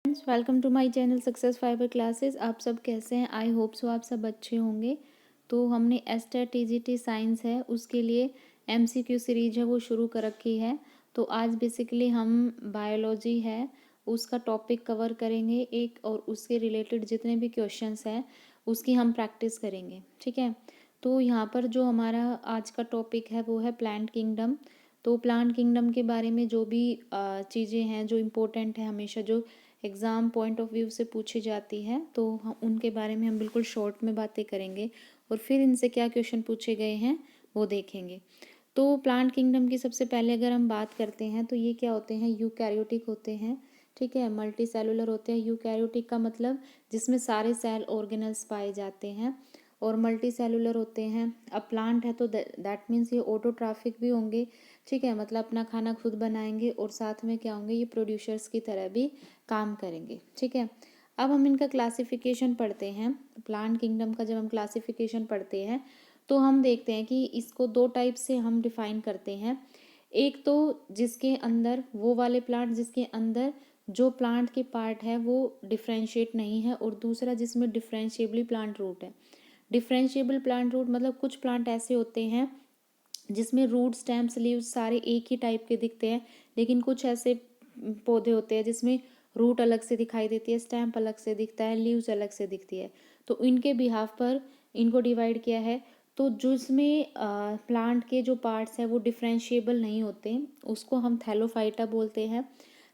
Friends, welcome to my channel success fiber classes. आप सब कैसे हैं? आई होप सो आप सब अच्छे होंगे। तो हमने एस्टेट टीजीटी साइंस है उसके लिए एमसीक्यू सीरीज है वो शुरू कर रखी है। तो आज बेसिकली हम बायोलॉजी है उसका टॉपिक कवर करेंगे एक, और उसके रिलेटेड जितने भी क्वेश्चंस हैं उसकी हम प्रैक्टिस करेंगे। ठीक है। तो यहाँ पर जो हमारा आज का टॉपिक है वो है प्लांट किंगडम। तो प्लांट किंगडम के बारे में जो भी चीज़ें हैं जो इम्पोर्टेंट है, हमेशा जो एग्ज़ाम पॉइंट ऑफ व्यू से पूछी जाती है, तो हम उनके बारे में हम बिल्कुल शॉर्ट में बातें करेंगे और फिर इनसे क्या क्वेश्चन पूछे गए हैं वो देखेंगे। तो प्लांट किंगडम की सबसे पहले अगर हम बात करते हैं तो ये क्या होते हैं? यूकैरियोटिक होते हैं। ठीक है। मल्टी सेलुलर होते हैं। यूकैरियोटिक का मतलब जिसमें सारे सेल ऑर्गेनल्स पाए जाते हैं, और मल्टी सेलुलर होते हैं। अब प्लांट है तो दैट मीन्स ये ऑटोट्रॉफिक भी होंगे। ठीक है। मतलब अपना खाना खुद बनाएंगे और साथ में क्या होंगे, ये प्रोड्यूसर्स की तरह भी काम करेंगे। ठीक है। अब हम इनका क्लासिफिकेशन पढ़ते हैं। प्लांट किंगडम का जब हम क्लासिफिकेशन पढ़ते हैं तो हम देखते हैं कि इसको दो टाइप से हम डिफाइन करते हैं। एक तो जिसके अंदर वो वाले प्लांट जिसके अंदर जो प्लांट के पार्ट है वो डिफ्रेंशिएट नहीं है, और दूसरा जिसमें डिफ्रेंशिएबली प्लांट रूट है। डिफरेंशिएबल प्लांट रूट मतलब कुछ प्लांट ऐसे होते हैं जिसमें रूट स्टेम्स लीव्स सारे एक ही टाइप के दिखते हैं, लेकिन कुछ ऐसे पौधे होते हैं जिसमें रूट अलग से दिखाई देती है, स्टैम्प अलग से दिखता है, लीव्स अलग से दिखती है। तो इनके बिहाफ पर इनको डिवाइड किया है। तो जिसमें प्लांट के जो पार्ट्स हैं वो डिफरेंशिएबल नहीं होते उसको हम थैलोफाइटा बोलते हैं।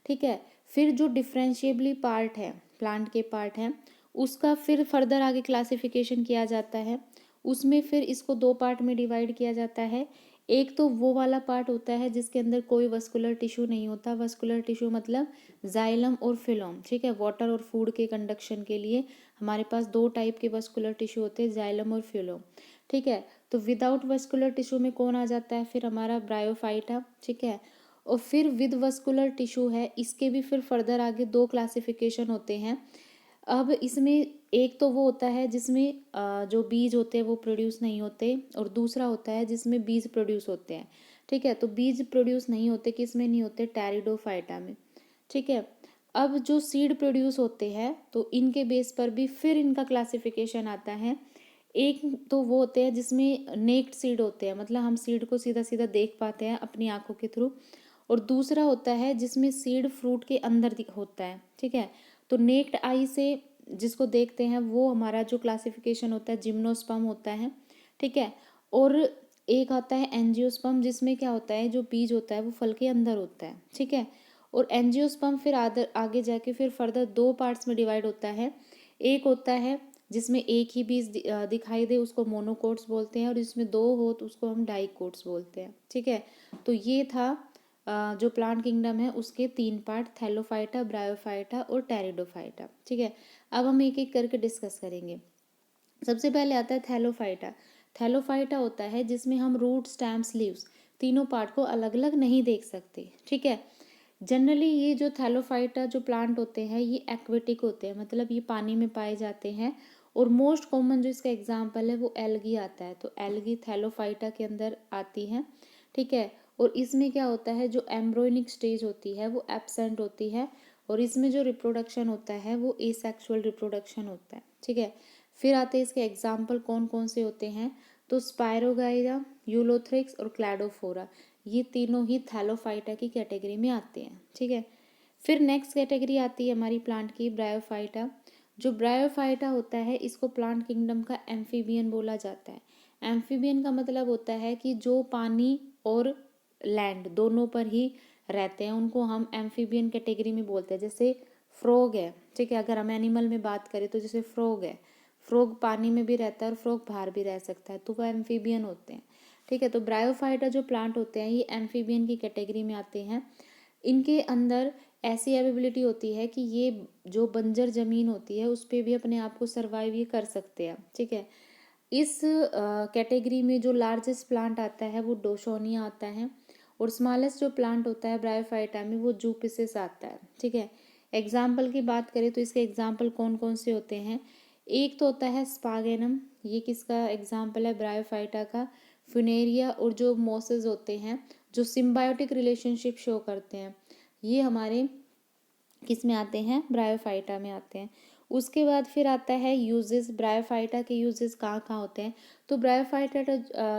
ठीक है। फिर जो डिफरेंशिएबली पार्ट है, प्लांट के पार्ट हैं, उसका फिर फर्दर आगे क्लासिफिकेशन किया जाता है। उसमें फिर इसको दो पार्ट में डिवाइड किया जाता है। एक तो वो वाला पार्ट होता है जिसके अंदर कोई वस्कुलर टिश्यू नहीं होता। वस्कुलर टिश्यू मतलब जाइलम और फिलोम। ठीक है। वाटर और फूड के कंडक्शन के लिए हमारे पास दो टाइप के वस्कुलर टिश्यू होते हैं, जाइलम और फिलोम। ठीक है। तो विदाउट वस्कुलर टिश्यू में कौन आ जाता है? फिर हमारा ब्रायोफाइटा। ठीक है। और फिर विद वस्कुलर टिश्यू है, इसके भी फिर फर्दर आगे दो क्लासिफिकेशन होते हैं। अब इसमें एक तो वो होता है जिसमें जो बीज होते हैं वो प्रोड्यूस नहीं होते, और दूसरा होता है जिसमें बीज प्रोड्यूस होते हैं। ठीक है। तो बीज प्रोड्यूस नहीं होते किस में नहीं होते? टेरिडोफाइटा में। ठीक है। अब जो सीड प्रोड्यूस होते हैं तो इनके बेस पर भी फिर इनका क्लासिफिकेशन आता है। एक तो वो होते हैं जिसमें नेक्ड सीड होते हैं, मतलब हम सीड को सीधा सीधा देख पाते हैं अपनी आंखों के थ्रू, और दूसरा होता है जिसमें सीड फ्रूट के अंदर होता है। ठीक है। तो नेक्ड आई से जिसको देखते हैं वो हमारा जो क्लासिफिकेशन होता है जिम्नोस्पर्म होता है। ठीक है। और एक आता है एंजियोस्पर्म जिसमें क्या होता है, जो बीज होता है वो फल के अंदर होता है। ठीक है। और एंजियोस्पर्म फिर आगे जाके फिर फर्दर दो पार्ट्स में डिवाइड होता है। एक होता है जिसमें एक ही बीज दिखाई दे उसको मोनोकोट्स बोलते हैं, और इसमें दो हो तो उसको हम डाइकोट्स बोलते हैं। ठीक है। तो ये था जो प्लांट किंगडम है उसके तीन पार्ट, थैलोफाइटा, ब्रायोफाइटा और टेरिडोफाइटा। ठीक है। अब हम एक एक करके डिस्कस करेंगे। सबसे पहले आता है थैलोफाइटा। थैलोफाइटा होता है जिसमें हम रूट स्टैम्स लीव्स तीनों पार्ट को अलग अलग नहीं देख सकते। ठीक है। जनरली ये जो थैलोफाइटा जो प्लांट होते हैं ये एक्वेटिक होते हैं, मतलब ये पानी में पाए जाते हैं। और मोस्ट कॉमन जो इसका एग्जाम्पल है वो एल्गी आता है, तो एल्गी थैलोफाइटा के अंदर आती है। ठीक है। और इसमें क्या होता है, जो एम्ब्रोनिक स्टेज होती है वो एब्सेंट होती है, और इसमें जो रिप्रोडक्शन होता है वो एसेक्सुअल रिप्रोडक्शन होता है। ठीक है। फिर आते हैं इसके एग्जाम्पल कौन कौन से होते हैं, तो स्पायरोगाइरा, यूलोथ्रिक्स और क्लैडोफोरा, ये तीनों ही थैलोफाइटा की कैटेगरी में आते हैं। ठीक है। फिर नेक्स्ट कैटेगरी आती है हमारी प्लांट की ब्रायोफाइटा। जो ब्रायोफाइटा होता है इसको प्लांट किंगडम का एम्फीबियन बोला जाता है। एम्फीबियन का मतलब होता है कि जो पानी और लैंड दोनों पर ही रहते हैं, उनको हम एम्फीबियन कैटेगरी में बोलते हैं। जैसे फ्रॉग है। ठीक है। अगर हम एनिमल में बात करें तो जैसे फ्रॉग है, फ्रॉग पानी में भी रहता है और फ्रॉग बाहर भी रह सकता है, तो वह एम्फीबियन होते हैं। ठीक है। तो ब्रायोफाइटा जो प्लांट होते हैं ये एम्फीबियन की कैटेगरी में आते हैं। इनके अंदर ऐसी एबिलिटी होती है कि ये जो बंजर ज़मीन होती है उस पर भी अपने आप को सर्वाइव ये कर सकते हैं। ठीक है। इस कैटेगरी में जो लार्जेस्ट प्लांट आता है वो डोशोनिया आता है, और स्मॉलेस्ट जो प्लांट होता है ब्रायोफाइटा में वो जूपिसिस आता है। ठीक है। एग्जाम्पल की बात करें तो इसके एग्जाम्पल कौन कौन से होते हैं, एक तो होता है स्पागेनम, ये किसका एग्जाम्पल है? ब्रायोफाइटा का। फ्यूनेरिया और जो मोसेस होते हैं जो सिम्बायोटिक रिलेशनशिप शो करते हैं, ये हमारे किस में आते हैं, ब्रायोफाइटा में आते हैं। उसके बाद फिर आता है यूजेस, ब्रायोफाइटा के यूजेस कहाँ कहाँ होते हैं। तो ब्रायोफाइटा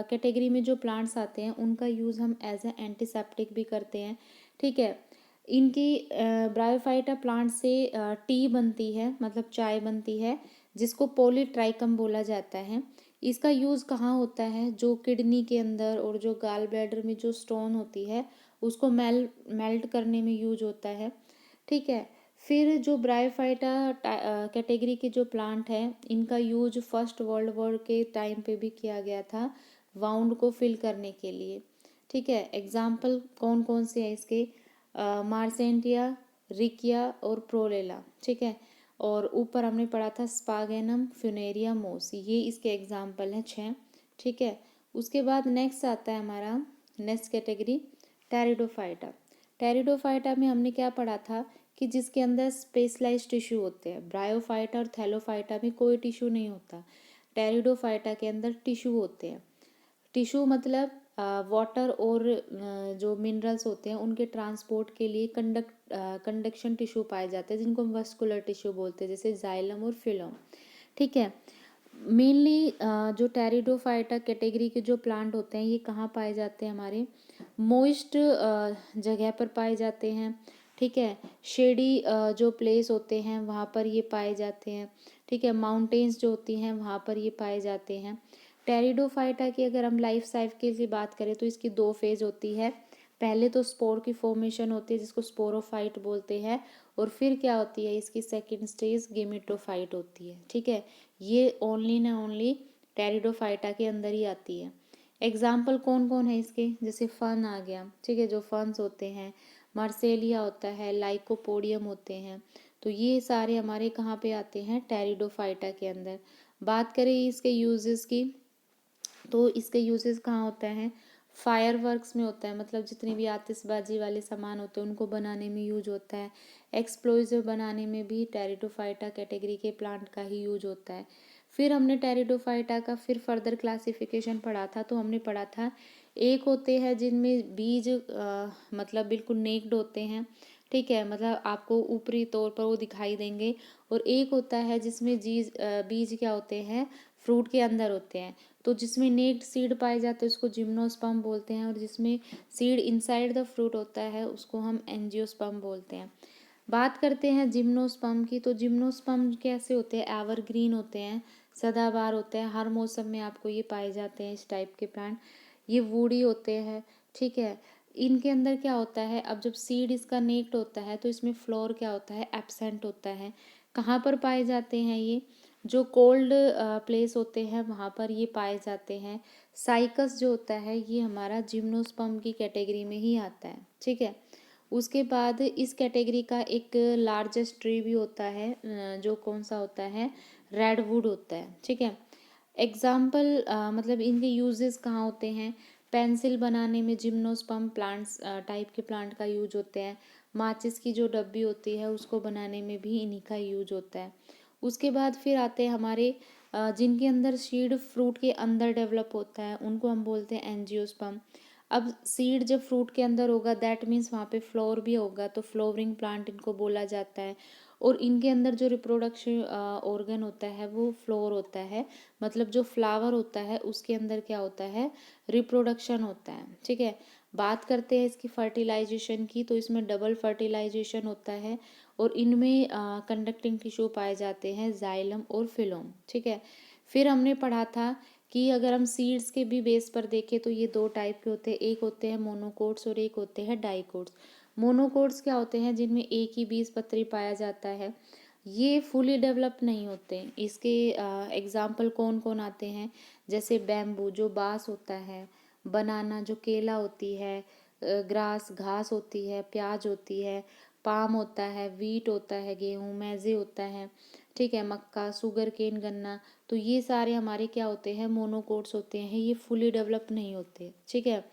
कैटेगरी में जो प्लांट्स आते हैं उनका यूज़ हम एज ए एंटीसेप्टिक भी करते हैं, ठीक है। इनकी ब्रायोफाइटा प्लांट से टी बनती है, मतलब चाय बनती है, जिसको पॉलीट्राइकम बोला जाता है। इसका यूज़ कहाँ होता है, जो किडनी के अंदर और जो गाल ब्लैडर में जो स्टोन होती है उसको मेल्ट करने में यूज होता है, ठीक है। फिर जो ब्रायोफाइटा कैटेगरी के जो प्लांट हैं इनका यूज फर्स्ट वर्ल्ड वॉर के टाइम पे भी किया गया था, वाउंड को फिल करने के लिए, ठीक है। एग्जाम्पल कौन कौन से हैं इसके, मार्सेंटिया, रिकिया और प्रोलेला, ठीक है। और ऊपर हमने पढ़ा था स्पागेनम, फ्यूनेरिया, मोस, ये इसके एग्जाम्पल हैं 6, ठीक है। उसके बाद नेक्स्ट आता है हमारा नेक्स्ट कैटेगरी टेरिडोफाइटा। टेरिडोफाइटा में हमने क्या पढ़ा था कि जिसके अंदर स्पेशलाइज्ड टिश्यू होते हैं। ब्रायोफाइटा और थैलोफाइटा में कोई टिश्यू नहीं होता, टेरिडोफाइटा के अंदर टिश्यू होते हैं। टिश्यू मतलब वाटर और जो मिनरल्स होते हैं उनके ट्रांसपोर्ट के लिए कंडक्शन टिश्यू पाए जाते हैं, जिनको हम वस्कुलर टिश्यू बोलते हैं, जैसे जाइलम और फिलोम, ठीक है। मेनली जो टेरिडोफाइटा कैटेगरी के जो प्लांट होते हैं ये कहाँ पाए जाते हैं, हमारे मोइस्ट जगह पर पाए जाते हैं, ठीक है। शेडी जो प्लेस होते हैं वहाँ पर ये पाए जाते हैं, ठीक है। माउंटेन्स जो होती हैं वहाँ पर ये पाए जाते हैं। टेरिडोफाइटा की अगर हम लाइफ साइकिल की बात करें तो इसकी 2 फेज होती है। पहले तो स्पोर की फॉर्मेशन होती है जिसको स्पोरोफाइट बोलते हैं, और फिर क्या होती है इसकी सेकंड स्टेज गेमेटोफाइट होती है, ठीक है। ये ओनली ना ओनली टेरिडोफाइटा के अंदर ही आती है। एग्जाम्पल कौन कौन है इसके, जैसे फन आ गया, ठीक है, जो फन्स होते हैं, मार्सेलिया होता है, लाइकोपोडियम होते हैं, तो ये सारे हमारे कहाँ पे आते हैं, टेरिडोफाइटा के अंदर। बात करें इसके यूजेस की, तो इसके यूजेस कहाँ होता है, फायर वर्क्स में होता है, मतलब जितने भी आतिशबाजी वाले सामान होते हैं उनको बनाने में यूज होता है। एक्सप्लोजिव बनाने में भी टेरिडोफाइटा कैटेगरी के प्लांट का ही यूज होता है। फिर हमने टेरिडोफाइटा का फिर फर्दर क्लासिफिकेशन पढ़ा था, तो हमने पढ़ा था एक होते हैं जिनमें बीज मतलब बिल्कुल नेक्ड होते हैं, ठीक है, मतलब आपको ऊपरी तौर पर वो दिखाई देंगे। और एक होता है जिसमें बीज क्या होते हैं, फ्रूट के अंदर होते हैं। तो जिसमें नेक्ड सीड पाए जाते हैं उसको जिम्नोस्पर्म बोलते हैं, और जिसमें सीड इनसाइड द फ्रूट होता है उसको हम एंजियोस्पर्म बोलते हैं। बात करते हैं जिम्नोस्पर्म की, तो जिम्नोस्पर्म कैसे होते हैं, एवरग्रीन होते हैं, सदाबहार होते हैं, हर मौसम में आपको ये पाए जाते हैं इस टाइप के प्लांट। ये वुडी होते हैं, ठीक है। इनके अंदर क्या होता है, अब जब सीड इसका नेक्ड होता है तो इसमें फ्लोर क्या होता है, एब्सेंट होता है। कहाँ पर पाए जाते हैं ये, जो कोल्ड प्लेस होते हैं वहाँ पर ये पाए जाते हैं। साइकस जो होता है ये हमारा जिम्नोस्पर्म की कैटेगरी में ही आता है, ठीक है। उसके बाद इस कैटेगरी का एक लार्जेस्ट ट्री भी होता है, जो कौन सा होता है, रेडवुड होता है, ठीक है। एग्जाम्पल मतलब इनके यूजेस कहाँ होते हैं, पेंसिल बनाने में जिम्नोस्पर्म प्लांट्स टाइप के प्लांट का यूज होते हैं। माचिस की जो डब्बी होती है उसको बनाने में भी इन्हीं का यूज होता है। उसके बाद फिर आते हैं हमारे जिनके अंदर सीड फ्रूट के अंदर डेवलप होता है उनको हम बोलते हैं एंजियोस्पर्म। अब सीड जब फ्रूट के अंदर होगा दैट मीन्स वहाँ पे फ्लोर भी होगा, तो फ्लोवरिंग प्लांट इनको बोला जाता है। और इनके अंदर जो रिप्रोडक्शन ऑर्गन होता है वो फ्लोर होता है, मतलब जो फ्लावर होता है उसके अंदर क्या होता है, रिप्रोडक्शन होता है, ठीक है। बात करते हैं इसकी फर्टिलाइजेशन की, तो इसमें डबल फर्टिलाइजेशन होता है, और इनमें कंडक्टिंग टिश्यू पाए जाते हैं, जाइलम और फिलोम, ठीक है। फिर हमने पढ़ा था कि अगर हम सीड्स के भी बेस पर देखें तो ये 2 टाइप के होते हैं, एक होते हैं मोनोकोट्स और एक होते हैं डाइकोट्स। मोनोकोट्स क्या होते हैं, जिनमें एक ही बीजपत्री पाया जाता है, ये फुली डेवलप नहीं होते। इसके एग्जाम्पल कौन कौन आते हैं, जैसे बैम्बू जो बांस होता है, बनाना जो केला होती है, ग्रास घास होती है, प्याज होती है, पाम होता है, वीट होता है, गेहूँ मैज़े होता है, ठीक है, मक्का, शुगर केन, गन्ना, तो ये सारे हमारे क्या होते हैं, मोनोकोट्स होते हैं, ये फुली डेवलप नहीं होते, ठीक है।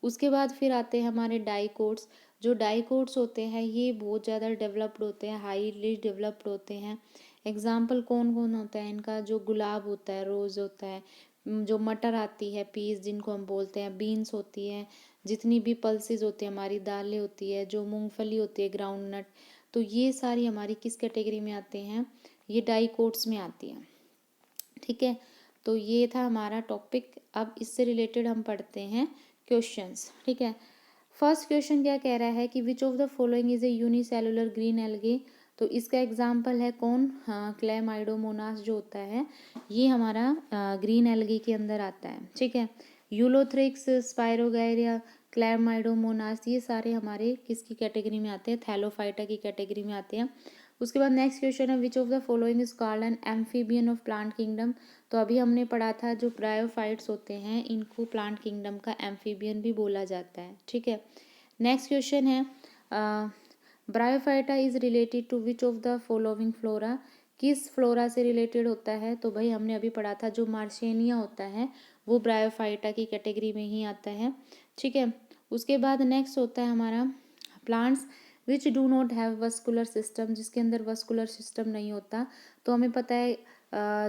उसके बाद फिर आते हैं हमारे डाइकोट्स। जो डाइकोट्स होते हैं ये बहुत ज़्यादा डेवलप्ड होते हैं, हाईली डेवलप्ड होते हैं। एग्जाम्पल कौन कौन होता है इनका, जो गुलाब होता है, रोज़ होता है, जो मटर आती है, पीस जिनको हम बोलते हैं, बीन्स होती हैं, जितनी भी पल्सेस होती है हमारी दालें होती है, जो मूंगफली होती है, ग्राउंड नट, तो ये सारी हमारी किस कैटेगरी में आते हैं, ये डाइकोट्स में आती हैं। ठीक है, तो ये था हमारा टॉपिक। अब इससे रिलेटेड हम पढ़ते हैं क्वेश्चंस। ठीक है, फर्स्ट क्वेश्चन क्या कह रहा है कि which of the following is a unicellular green algae. तो इसका एग्जाम्पल है कौन, हाँ, क्लेमाइडोमोनास जो होता है ये हमारा ग्रीन एल्गी के अंदर आता है। ठीक है, यूलोथ्रिक्स, स्पायरोगैरिया, क्लेमाइडोमोनास ये सारे हमारे किसकी कैटेगरी में आते हैं, थैलोफाइटा की कैटेगरी में आते हैं। उसके बाद नेक्स्ट क्वेश्चन है which of the following is called an amphibian of plant kingdom. तो अभी हमने पढ़ा था जो ब्रायोफाइट्स होते हैं इनको प्लांट किंगडम का एम्फीबियन भी बोला जाता है। ठीक है, नेक्स्ट क्वेश्चन है bryophyta is related to which of the following flora. किस फ्लोरा से रिलेटेड होता है, तो भाई हमने अभी पढ़ा था जो मार्शेनिया होता है वो ब्रायोफाइटा की कैटेगरी में ही आता है। ठीक है, उसके बाद नेक्स्ट होता है हमारा plants which do not have vascular system, जिसके अंदर वस्कुलर सिस्टम नहीं होता। तो हमें पता है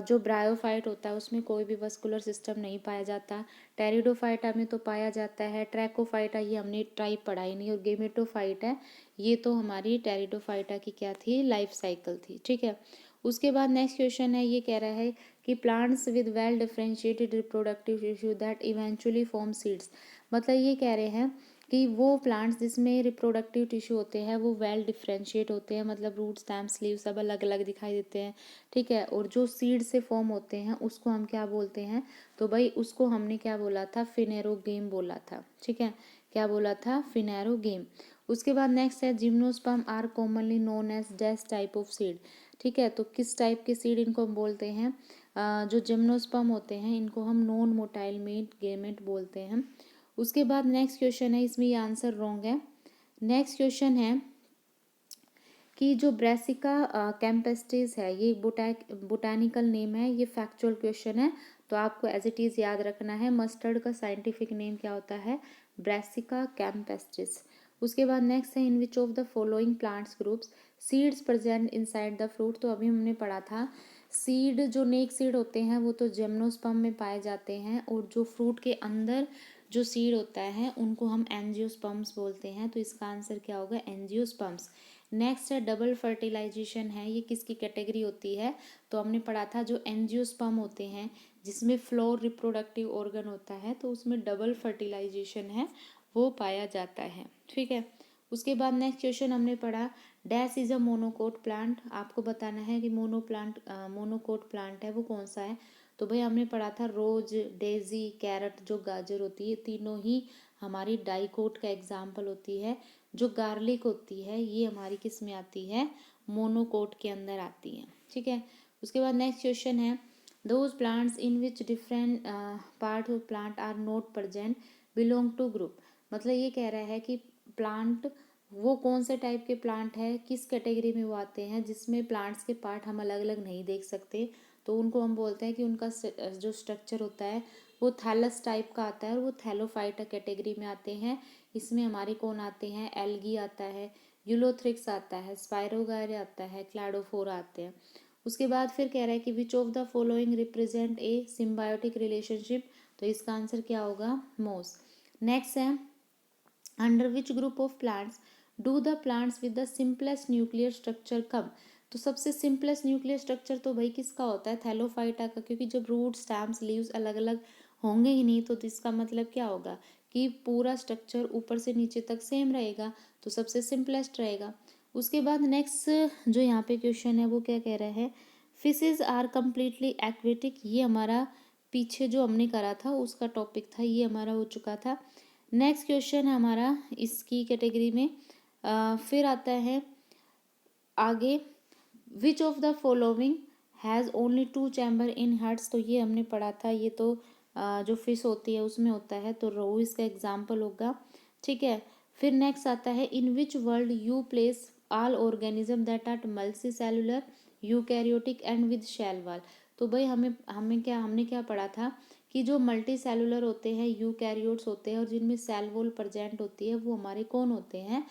जो ब्रायोफाइट होता है उसमें कोई भी वस्कुलर सिस्टम नहीं पाया जाता। टेरिडोफाइटा में तो पाया जाता है, ट्रैकोफाइटा ये हमने टाइप पढ़ा ही नहीं, और गेमेटोफाइट है ये तो हमारी टेरिडोफाइटा की क्या थी, लाइफ साइकिल थी। ठीक है, उसके बाद नेक्स्ट क्वेश्चन है, ये कह रहा है कि plants with well differentiated reproductive tissue that eventually form seeds. मतलब ये कह रहे हैं कि वो प्लांट्स जिसमें रिप्रोडक्टिव टिश्यू होते हैं वो वेल डिफरेंशिएट होते हैं, मतलब रूट स्टेम स्लीव सब अलग अलग दिखाई देते हैं। ठीक है, और जो सीड से फॉर्म होते हैं उसको हम क्या बोलते हैं, तो भाई उसको हमने क्या बोला था, फिनेरोगेम बोला था। ठीक है, क्या बोला था, फिनेरोगेम। उसके बाद नेक्स्ट है gymnosperm are commonly known as dash type of seed. ठीक है, तो किस टाइप के सीड इनको हम बोलते हैं, जो जिम्नोस्पर्म होते हैं इनको हम नॉन मोटाइल मेट गेमेट बोलते हैं। उसके बाद नेक्स्ट क्वेश्चन है, इसमें ये आंसर रॉन्ग है। नेक्स्ट क्वेश्चन है कि जो ब्रेसिका कैम्पेस्टिस है ये बोटानिकल नेम है, ये फैक्चुअल क्वेश्चन है तो आपको एज इट इज़ याद रखना है। मस्टर्ड का साइंटिफिक नेम क्या होता है, ब्रेसिका कैम्पेस्टिस। उसके बाद नेक्स्ट है in which of the following plants groups seeds present inside the fruit. तो अभी हमने पढ़ा था सीड जो नेक सीड होते हैं वो तो जिम्नोस्पर्म में पाए जाते हैं, और जो फ्रूट के अंदर जो सीड होता है उनको हम एंजियोस्पर्म्स बोलते हैं। तो इसका आंसर क्या होगा, एंजियोस्पर्म्स। नेक्स्ट है डबल फर्टिलाइजेशन है, ये किसकी कैटेगरी होती है, तो हमने पढ़ा था जो एंजियोस्पर्म होते हैं जिसमें फ्लोर रिप्रोडक्टिव ऑर्गन होता है तो उसमें डबल फर्टिलाइजेशन है वो पाया जाता है। ठीक है, उसके बाद नेक्स्ट क्वेश्चन हमने पढ़ा dash is a monocot plant. आपको बताना है कि मोनोकोट प्लांट है वो कौन सा है। तो भाई हमने पढ़ा था रोज, डेजी, कैरट, जो गाजर होती है तीनों ही हमारी डाइकोट का एग्जाम्पल होती है। जो गार्लिक होती है ये हमारी किस में आती है, मोनोकोट के अंदर आती है। ठीक है, उसके बाद नेक्स्ट क्वेश्चन है those plants in which different part of plant are not present belong to group. मतलब ये कह रहा है कि प्लांट वो कौन से टाइप के प्लांट है, किस कैटेगरी में वो आते हैं जिसमें प्लांट्स के पार्ट हम अलग अलग नहीं देख सकते। तो उनको हम बोलते हैं कि उनका जो स्ट्रक्चर होता है वो थैलस टाइप का आता है और वो थैलोफाइटा कैटेगरी में आते हैं। इसमें हमारे कौन आते हैं, एल्गी आता है, यूलोथ्रिक्स आता है, स्पायरोगायरा आता है, क्लैडोफोरा आते हैं। उसके बाद फिर कह रहा है कि which of the following represent a symbiotic relationship. तो इसका आंसर क्या होगा, मोस। नेक्स्ट है under which group of plants do the plants with the simplest nuclear structure come. तो सबसे सिंपलेस्ट न्यूक्लियर स्ट्रक्चर तो भाई किसका होता है, थैलोफाइटा का, क्योंकि जब रूट स्टैम्स लीव्स अलग अलग होंगे ही नहीं तो इसका मतलब क्या होगा कि पूरा स्ट्रक्चर ऊपर से नीचे तक सेम रहेगा, तो सबसे सिंपलेस्ट रहेगा। उसके बाद नेक्स्ट जो यहाँ पे क्वेश्चन है वो क्या कह रहा है, फिशेज आर कम्प्लीटली एक्वेटिक। ये हमारा पीछे जो हमने करा था उसका टॉपिक था, ये हमारा हो चुका था। नेक्स्ट क्वेश्चन है हमारा इसकी कैटेगरी में फिर आता है आगे विच of the following has only 2 chamber in hearts. तो ये हमने पढ़ा था, ये तो जो फिश होती है उसमें होता है, तो रोहू इसका एग्जाम्पल होगा। ठीक है, फिर नेक्स्ट आता है in which world you place all organism that are multi cellular eukaryotic and with cell wall. तो भाई हमने क्या पढ़ा था कि जो मल्टी सेलुलर होते हैं यूकैरियोट्स होते हैं और जिनमें सेल वॉल प्रेजेंट होती है वो हमारे कौन होते हैं,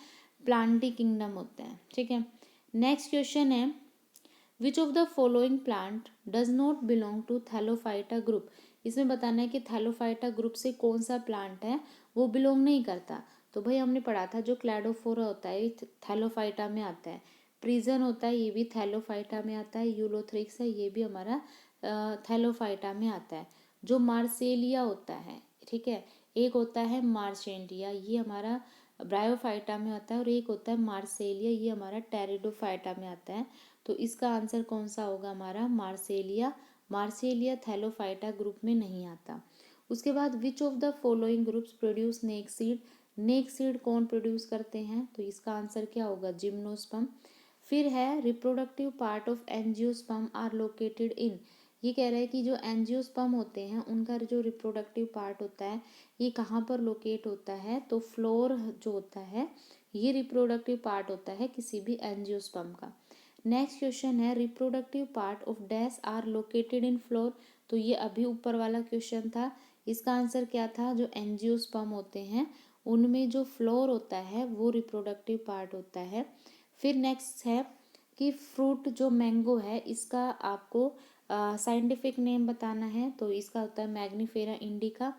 प्लांटी किंगडम होते हैं। ठीक है, नेक्स्ट क्वेश्चन है which of the following plant does not belong to thallophyta group. इसमें बताना है कि थैलोफाइटा ग्रुप से कौन सा प्लांट है वो बिलोंग नहीं करता। तो भाई हमने पढ़ा था जो क्लैडोफोरा होता है थैलोफाइटा में आता है। प्रिजन होता है, ये भी थैलोफाइटा में आता है। यूलोथ्रिक्स है, ये भी हमारा थैलोफाइटा में आता है। जो मार्सेलिया होता है, ठीक है, एक होता है मार्शेंटिया, ये हमारा ब्रायोफाइटा में आता है, और एक होता है मार्सेलिया, ये हमारा टेरिडोफाइटा में आता है। तो इसका आंसर कौन सा होगा हमारा? मार्सेलिया। मार्सेलिया थैलोफाइटा ग्रुप में नहीं आता। उसके बाद विच of the following groups produce neck seed? Neck seed कौन प्रोड्यूस करते हैं? तो इसका आंसर क्या होगा? जिम्नोस्पर्म। फिर है reproductive part of angiosperm are located in. ये कह रहा है कि जो एंजियोस्पर्म होते हैं उनका जो रिप्रोडक्टिव पार्ट होता है ये कहाँ पर लोकेट होता है? तो फ्लोर जो होता है ये रिप्रोडक्टिव पार्ट होता है किसी भी एंजियोस्पर्म का। नेक्स्ट क्वेश्चन है reproductive part of dash are located in flower. तो ये अभी ऊपर वाला क्वेश्चन था, इसका आंसर क्या था? जो एंजियोस्पर्म होते हैं उनमें जो फ्लोर होता है वो रिप्रोडक्टिव पार्ट होता है। फिर नेक्स्ट है कि फ्रूट जो मैंगो है इसका आपको साइंटिफिक नेम बताना है, तो इसका होता है मैग्नीफेरा इंडिका।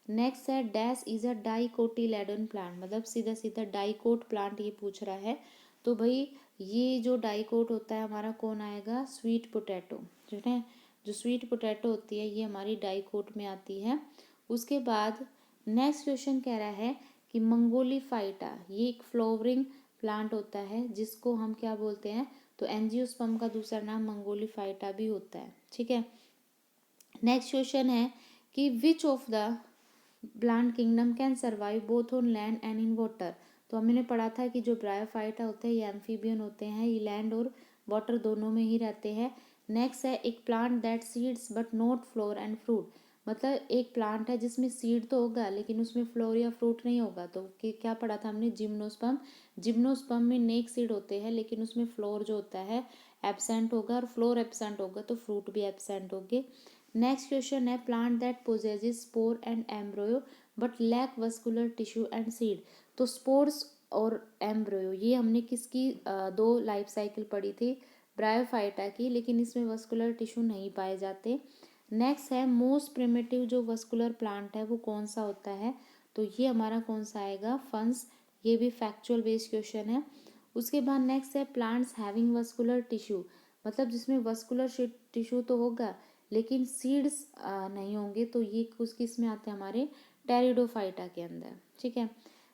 नेक्स्ट है डैश इज अ डाइकोटिलेडोन प्लांट, मतलब सीधा सीधा डाइकोट प्लांट ये पूछ रहा है। तो भाई ये जो डाइकोट होता है हमारा कौन आएगा? स्वीट पोटैटो, जो है जो स्वीट पोटैटो होती है ये हमारी डाइकोट में आती है। उसके बाद नेक्स्ट क्वेश्चन कह रहा है कि मंगोलीफाइटा ये एक फ्लावरिंग प्लांट होता है जिसको हम क्या बोलते हैं? तो एंजियोस्पर्म का दूसरा नाम मंगोलीफाइटा भी होता है, ठीक है। नेक्स्ट क्वेश्चन है कि which of the plant kingdom can survive both on land and in water. तो हमने पढ़ा था कि जो ब्रायोफाइटा होते हैं ये एम्फीबियन होते हैं, ये लैंड और वाटर दोनों में ही रहते हैं। नेक्स्ट है एक plant that seeds but not floor and fruit, मतलब एक प्लांट है जिसमें सीड तो होगा लेकिन उसमें फ्लोर या फ्रूट नहीं होगा। तो क्या पढ़ा था हमने? जिम्नोस्पर्म। जिम्नोस्पर्म में नेक सीड होते हैं लेकिन उसमें फ्लोर जो होता है एब्सेंट होगा, और फ्लोर एब्सेंट होगा तो फ्रूट भी एब्सेंट होंगे। नेक्स्ट क्वेश्चन है plant that possesses spore and embryo but lack vascular tissue and seed. तो स्पोर्स और एम्ब्रोयो ये हमने किसकी दो लाइफ साइकिल पढ़ी थी? ब्रायोफाइटा की, लेकिन इसमें वस्कुलर टिश्यू नहीं पाए जाते। नेक्स्ट है मोस्ट प्रिमिटिव जो वस्कुलर प्लांट है वो कौन सा होता है? तो ये हमारा कौन सा आएगा? फंस। ये भी फैक्चुअल बेस्ड क्वेश्चन है। उसके बाद नेक्स्ट है प्लांट्स हैविंग वस्कुलर टिश्यू, मतलब जिसमें वस्कुलर टिश्यू तो होगा लेकिन सीड्स नहीं होंगे, तो ये कुछ किस में आते हैं? हमारे टेरिडोफाइटा के अंदर, ठीक है।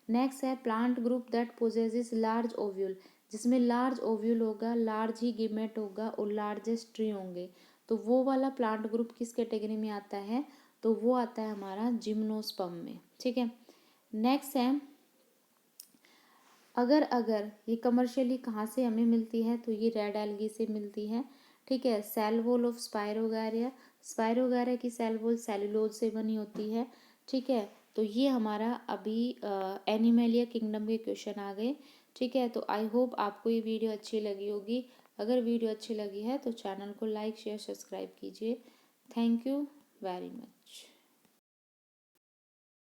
नेक्स्ट है plant group that possesses large ovule, जिसमें लार्ज ओव्यूल होगा, लार्ज ही गिमेट होगा और लार्जेस्ट ट्री होंगे। तो वो वाला प्लांट ग्रुप किस कैटेगरी में आता है? तो वो आता है हमारा जिम्नोस्पर्म में, ठीक है। नेक्स्ट है अगर अगर ये कमर्शियली कहाँ से हमें मिलती है? तो ये रेड एल्गी से मिलती है, ठीक है। सेल वॉल ऑफ स्पायरोगारिया, स्पायरोगारिया की सेल वॉल सेलुलोज से बनी होती है, ठीक है। तो ये हमारा अभी एनिमेलिया किंगडम के क्वेश्चन आ गए, ठीक है। तो आई होप आपको ये वीडियो अच्छी लगी होगी। अगर वीडियो अच्छी लगी है तो चैनल को लाइक शेयर सब्सक्राइब कीजिए। Thank you very much.